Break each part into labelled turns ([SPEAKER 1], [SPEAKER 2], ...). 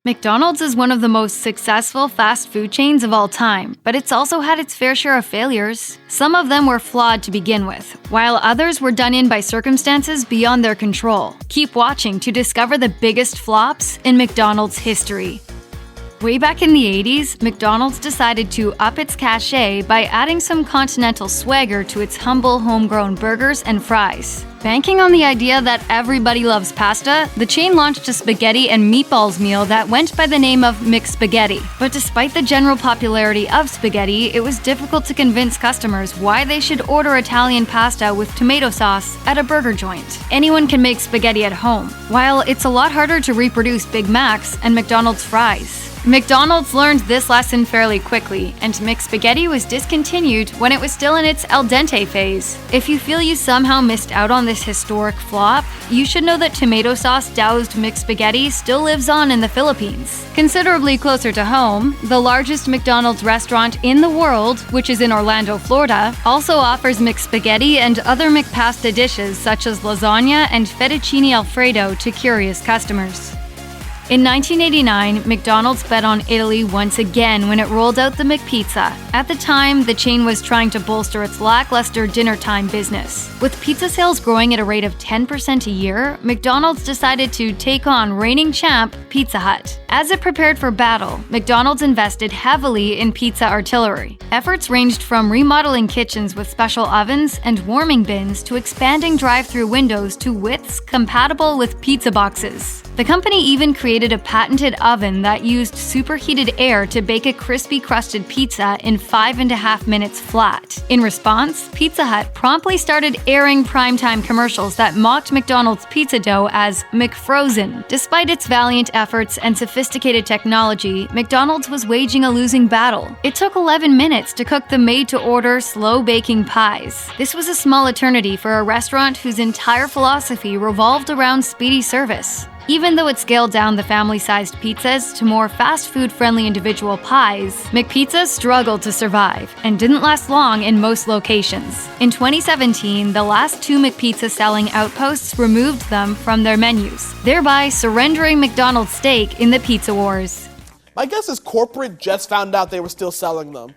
[SPEAKER 1] McDonald's is one of the most successful fast food chains of all time, but it's also had its fair share of failures. Some of them were flawed to begin with, while others were done in by circumstances beyond their control. Keep watching to discover the biggest flops in McDonald's history. Way back in the 80s, McDonald's decided to up its cachet by adding some continental swagger to its humble homegrown burgers and fries. Banking on the idea that everybody loves pasta, the chain launched a spaghetti and meatballs meal that went by the name of McSpaghetti. But despite the general popularity of spaghetti, it was difficult to convince customers why they should order Italian pasta with tomato sauce at a burger joint. Anyone can make spaghetti at home, while it's a lot harder to reproduce Big Macs and McDonald's fries. McDonald's learned this lesson fairly quickly, and McSpaghetti was discontinued when it was still in its al dente phase. If you feel you somehow missed out on this historic flop, you should know that tomato sauce doused McSpaghetti still lives on in the Philippines. Considerably closer to home, the largest McDonald's restaurant in the world, which is in Orlando, Florida, also offers McSpaghetti and other McPasta dishes such as lasagna and fettuccine alfredo to curious customers. In 1989, McDonald's bet on Italy once again when it rolled out the McPizza. At the time, the chain was trying to bolster its lackluster dinner time business. With pizza sales growing at a rate of 10% a year, McDonald's decided to take on reigning champ Pizza Hut. As it prepared for battle, McDonald's invested heavily in pizza artillery. Efforts ranged from remodeling kitchens with special ovens and warming bins to expanding drive-thru windows to widths compatible with pizza boxes. The company even created a patented oven that used superheated air to bake a crispy crusted pizza in 5.5 minutes flat. In response, Pizza Hut promptly started airing primetime commercials that mocked McDonald's pizza dough as McFrozen. Despite its valiant efforts and sophisticated technology, McDonald's was waging a losing battle. It took 11 minutes to cook the made-to-order slow-baking pies. This was a small eternity for a restaurant whose entire philosophy revolved around speedy service. Even though it scaled down the family-sized pizzas to more fast food-friendly individual pies, McPizza struggled to survive and didn't last long in most locations. In 2017, the last two McPizza selling outposts removed them from their menus, thereby surrendering McDonald's stake in the pizza wars.
[SPEAKER 2] My guess is corporate just found out they were still selling them.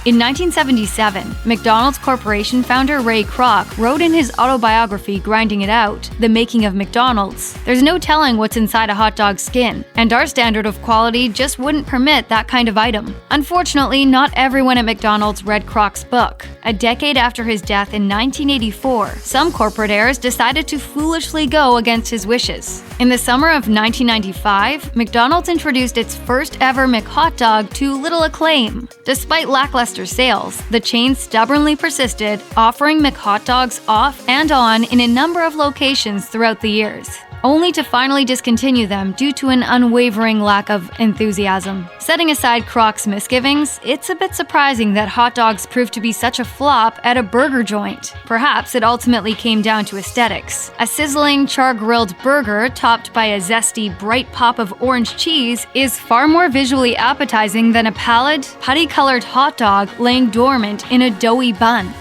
[SPEAKER 1] In 1977, McDonald's Corporation founder Ray Kroc wrote in his autobiography Grinding It Out, The Making of McDonald's, "There's no telling what's inside a hot dog skin, and our standard of quality just wouldn't permit that kind of item." Unfortunately, not everyone at McDonald's read Kroc's book. A decade after his death in 1984, some corporate heirs decided to foolishly go against his wishes. In the summer of 1995, McDonald's introduced its first ever McHotDog to little acclaim. Despite lackluster sales, the chain stubbornly persisted, offering McHotDogs off and on in a number of locations throughout the years, only to finally discontinue them due to an unwavering lack of enthusiasm. Setting aside Kroc's misgivings, it's a bit surprising that hot dogs proved to be such a flop at a burger joint. Perhaps it ultimately came down to aesthetics. A sizzling, char-grilled burger topped by a zesty, bright pop of orange cheese is far more visually appetizing than a pallid, putty-colored hot dog laying dormant in a doughy bun.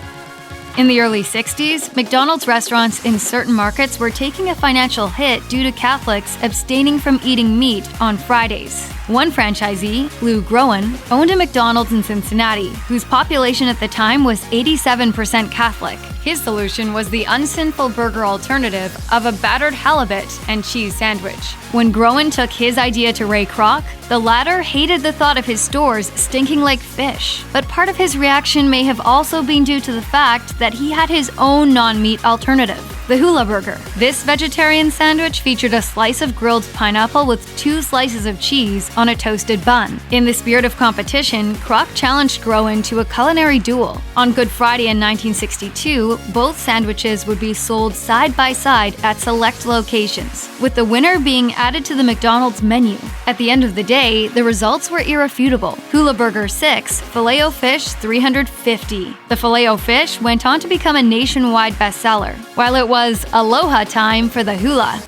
[SPEAKER 1] In the early 60s, McDonald's restaurants in certain markets were taking a financial hit due to Catholics abstaining from eating meat on Fridays. One franchisee, Lou Groen, owned a McDonald's in Cincinnati, whose population at the time was 87% Catholic. His solution was the unsinful burger alternative of a battered halibut and cheese sandwich. When Groen took his idea to Ray Kroc, the latter hated the thought of his stores stinking like fish. But part of his reaction may have also been due to the fact that he had his own non-meat alternative, the Hula Burger. This vegetarian sandwich featured a slice of grilled pineapple with 2 slices of cheese on a toasted bun. In the spirit of competition, Kroc challenged Groen to a culinary duel. On Good Friday in 1962, both sandwiches would be sold side by side at select locations, with the winner being added to the McDonald's menu. At the end of the day, the results were irrefutable. Hula Burger 6, Filet-O-Fish 350. The Filet-O-Fish went on to become a nationwide bestseller, while it was aloha time for the hula.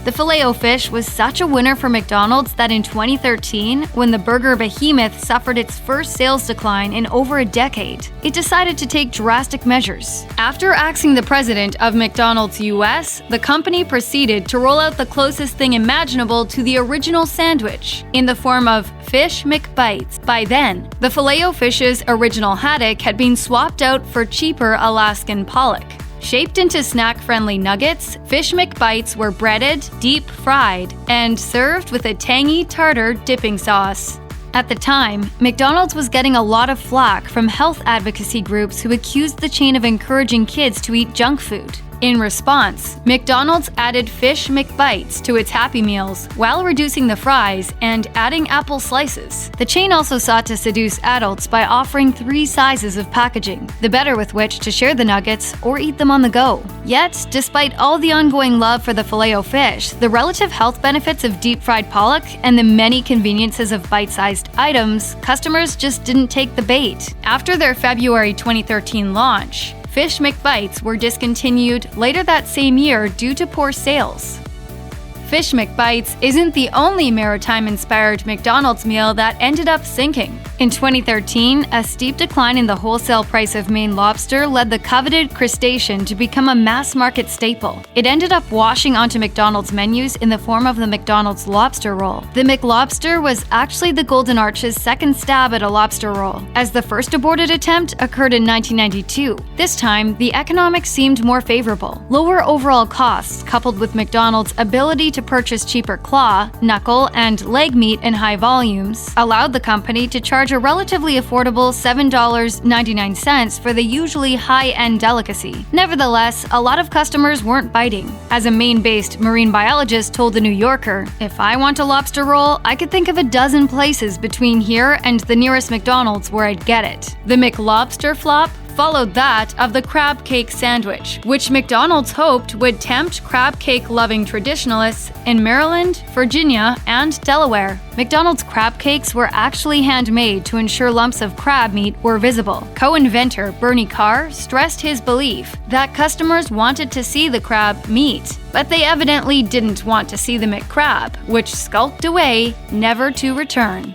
[SPEAKER 1] The Filet-O-Fish was such a winner for McDonald's that in 2013, when the burger behemoth suffered its first sales decline in over a decade, it decided to take drastic measures. After axing the president of McDonald's US, the company proceeded to roll out the closest thing imaginable to the original sandwich, in the form of Fish McBites. By then, the Filet-O-Fish's original haddock had been swapped out for cheaper Alaskan pollock. Shaped into snack-friendly nuggets, Fish McBites were breaded, deep-fried, and served with a tangy tartar dipping sauce. At the time, McDonald's was getting a lot of flack from health advocacy groups who accused the chain of encouraging kids to eat junk food. In response, McDonald's added Fish McBites to its Happy Meals while reducing the fries and adding apple slices. The chain also sought to seduce adults by offering 3 sizes of packaging, the better with which to share the nuggets or eat them on the go. Yet, despite all the ongoing love for the Filet-O-Fish, the relative health benefits of deep-fried pollock, and the many conveniences of bite-sized items, customers just didn't take the bait. After their February 2013 launch, Fish McBites were discontinued later that same year due to poor sales. Fish McBites isn't the only maritime-inspired McDonald's meal that ended up sinking. In 2013, a steep decline in the wholesale price of Maine lobster led the coveted crustacean to become a mass-market staple. It ended up washing onto McDonald's menus in the form of the McDonald's lobster roll. The McLobster was actually the Golden Arch's second stab at a lobster roll, as the first aborted attempt occurred in 1992. This time, the economics seemed more favorable. Lower overall costs, coupled with McDonald's ability to purchase cheaper claw, knuckle, and leg meat in high volumes, allowed the company to charge a relatively affordable $7.99 for the usually high-end delicacy. Nevertheless, a lot of customers weren't biting. As a Maine-based marine biologist told The New Yorker, "If I want a lobster roll, I could think of a dozen places between here and the nearest McDonald's where I'd get it." The McLobster flop followed that of the crab cake sandwich, which McDonald's hoped would tempt crab cake-loving traditionalists in Maryland, Virginia, and Delaware. McDonald's crab cakes were actually handmade to ensure lumps of crab meat were visible. Co-inventor Bernie Carr stressed his belief that customers wanted to see the crab meat, but they evidently didn't want to see the McCrab, which skulked away, never to return.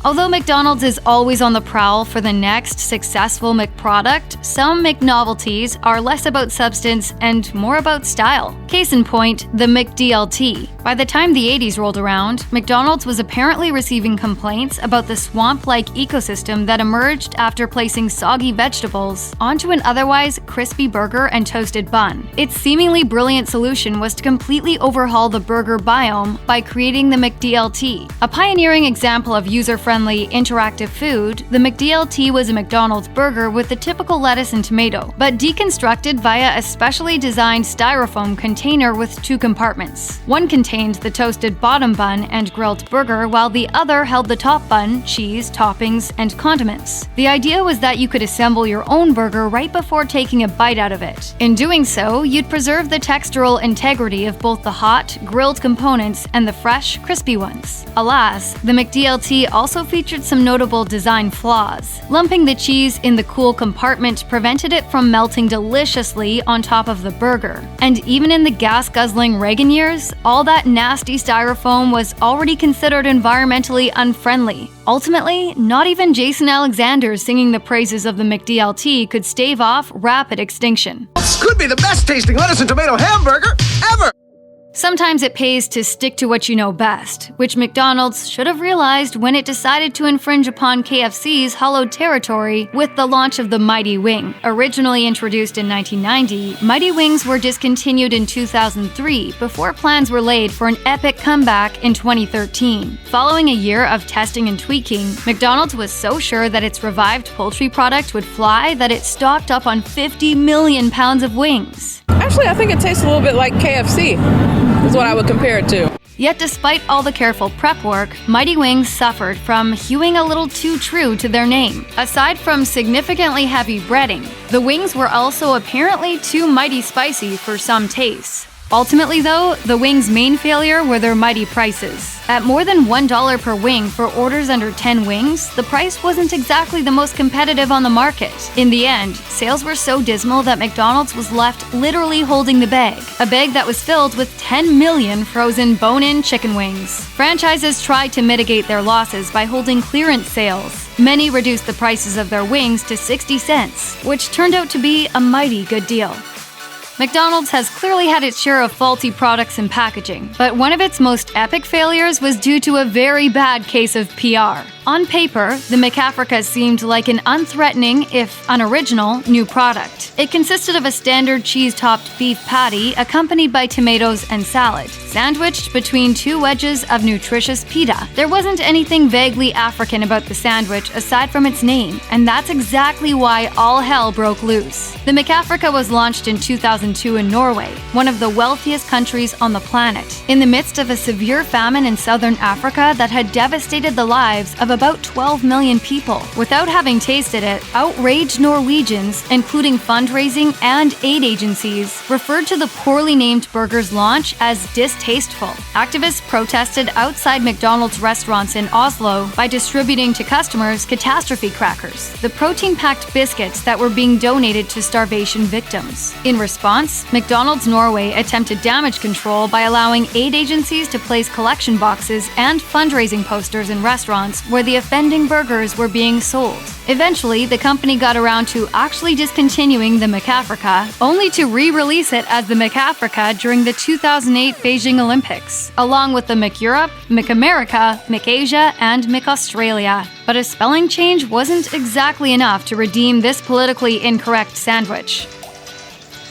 [SPEAKER 1] Although McDonald's is always on the prowl for the next successful McProduct, some McNovelties are less about substance and more about style. Case in point, the McDLT. By the time the 80s rolled around, McDonald's was apparently receiving complaints about the swamp-like ecosystem that emerged after placing soggy vegetables onto an otherwise crispy burger and toasted bun. Its seemingly brilliant solution was to completely overhaul the burger biome by creating the McDLT. A pioneering example of user-friendly interactive food, the McDLT was a McDonald's burger with the typical lettuce and tomato, but deconstructed via a specially designed styrofoam container with 2 compartments. One contained the toasted bottom bun and grilled burger, while the other held the top bun, cheese, toppings, and condiments. The idea was that you could assemble your own burger right before taking a bite out of it. In doing so, you'd preserve the textural integrity of both the hot, grilled components and the fresh, crispy ones. Alas, the McDLT also featured some notable design flaws. Lumping the cheese in the cool compartment prevented it from melting deliciously on top of the burger. And even in the gas-guzzling Reagan years, all that nasty styrofoam was already considered environmentally unfriendly. Ultimately, not even Jason Alexander singing the praises of the McDLT could stave off rapid extinction.
[SPEAKER 3] This could be the best tasting lettuce and tomato hamburger ever!
[SPEAKER 1] Sometimes it pays to stick to what you know best, which McDonald's should have realized when it decided to infringe upon KFC's hallowed territory with the launch of the Mighty Wing. Originally introduced in 1990, Mighty Wings were discontinued in 2003 before plans were laid for an epic comeback in 2013. Following a year of testing and tweaking, McDonald's was so sure that its revived poultry product would fly that it stocked up on 50 million pounds of wings.
[SPEAKER 4] Actually, I think it tastes a little bit like KFC, is what I would compare it to.
[SPEAKER 1] Yet despite all the careful prep work, Mighty Wings suffered from hewing a little too true to their name. Aside from significantly heavy breading, the wings were also apparently too mighty spicy for some tastes. Ultimately though, the wings' main failure were their mighty prices. At more than $1 per wing for orders under 10 wings, the price wasn't exactly the most competitive on the market. In the end, sales were so dismal that McDonald's was left literally holding the bag. A bag that was filled with 10 million frozen bone-in chicken wings. Franchises tried to mitigate their losses by holding clearance sales. Many reduced the prices of their wings to 60 cents, which turned out to be a mighty good deal. McDonald's has clearly had its share of faulty products and packaging, but one of its most epic failures was due to a very bad case of PR. On paper, the McAfrika seemed like an unthreatening, if unoriginal, new product. It consisted of a standard cheese-topped beef patty accompanied by tomatoes and salad, sandwiched between two wedges of nutritious pita. There wasn't anything vaguely African about the sandwich aside from its name, and that's exactly why all hell broke loose. The McAfrika was launched in 2002 in Norway, one of the wealthiest countries on the planet, in the midst of a severe famine in southern Africa that had devastated the lives of about 12 million people. Without having tasted it, outraged Norwegians, including fundraising and aid agencies, referred to the poorly named burger's launch as distasteful. Activists protested outside McDonald's restaurants in Oslo by distributing to customers catastrophe crackers, the protein-packed biscuits that were being donated to starvation victims. In response, McDonald's Norway attempted damage control by allowing aid agencies to place collection boxes and fundraising posters in restaurants where the offending burgers were being sold. Eventually, the company got around to actually discontinuing the McAfrika, only to re-release it as the McAfrika during the 2008 Beijing Olympics, along with the McEurope, McAmerica, McAsia, and McAustralia. But a spelling change wasn't exactly enough to redeem this politically incorrect sandwich.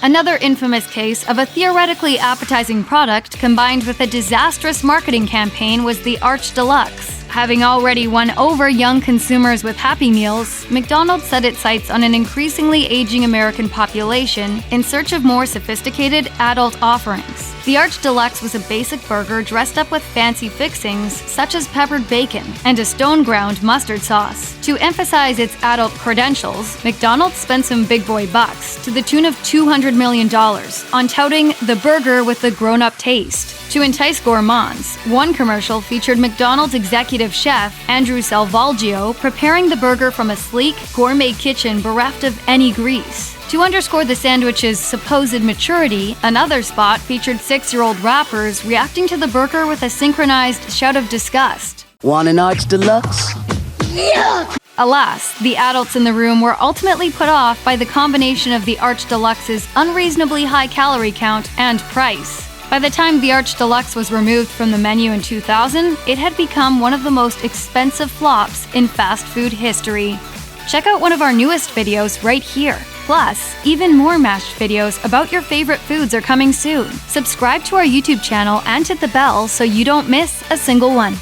[SPEAKER 1] Another infamous case of a theoretically appetizing product combined with a disastrous marketing campaign was the Arch Deluxe. Having already won over young consumers with Happy Meals, McDonald's set its sights on an increasingly aging American population in search of more sophisticated adult offerings. The Arch Deluxe was a basic burger dressed up with fancy fixings such as peppered bacon and a stone-ground mustard sauce. To emphasize its adult credentials, McDonald's spent some big boy bucks to the tune of $200 million on touting the burger with the grown-up taste. To entice gourmands, one commercial featured McDonald's executive chef Andrew Salvaggio preparing the burger from a sleek, gourmet kitchen bereft of any grease. To underscore the sandwich's supposed maturity, another spot featured 6-year-old rappers reacting to the burger with a synchronized shout of disgust.
[SPEAKER 3] Want an Arch Deluxe?
[SPEAKER 1] Alas, the adults in the room were ultimately put off by the combination of the Arch Deluxe's unreasonably high calorie count and price. By the time the Arch Deluxe was removed from the menu in 2000, it had become one of the most expensive flops in fast food history. Check out one of our newest videos right here. Plus, even more mashed videos about your favorite foods are coming soon. Subscribe to our YouTube channel and hit the bell so you don't miss a single one.